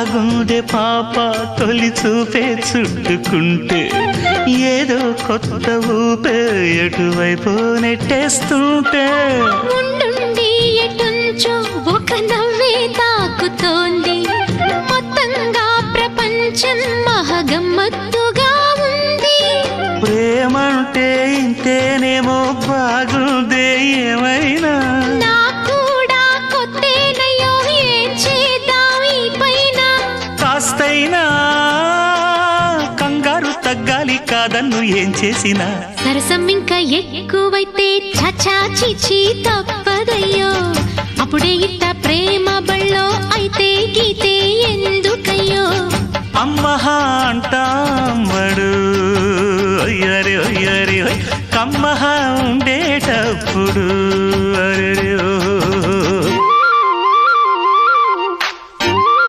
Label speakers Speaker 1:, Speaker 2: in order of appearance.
Speaker 1: గుండె పాప తొలి చూపే చుట్టుకుంటే ఏదో కొత్త ఊపే ఎటువైపు నెట్టేస్తుంటే
Speaker 2: ఉండుండి ఎటుంచో ఒక నవ్వే తాకుతోంది మొత్తంగా ప్రపంచం మహగమ్మత్తుగా ఉంది
Speaker 1: ప్రేమంటే ఇంతేనేమో బాగుందే ఏమైనా కాస్తైనా కంగారు తగ్గాలి కాదన్ను ఏం చేసినా
Speaker 2: సరసం ఇంకా ఎక్కువైతే చచా చిచి తప్పదయ్యో అప్పుడే ఇట్ట ప్రేమ బళ్ళో అయితే గీతే ఎందుకయ్యో
Speaker 1: అమ్మహా అంటామడు అయ్యరే అయ్యరే కమ్మహా ఉండేటప్పుడు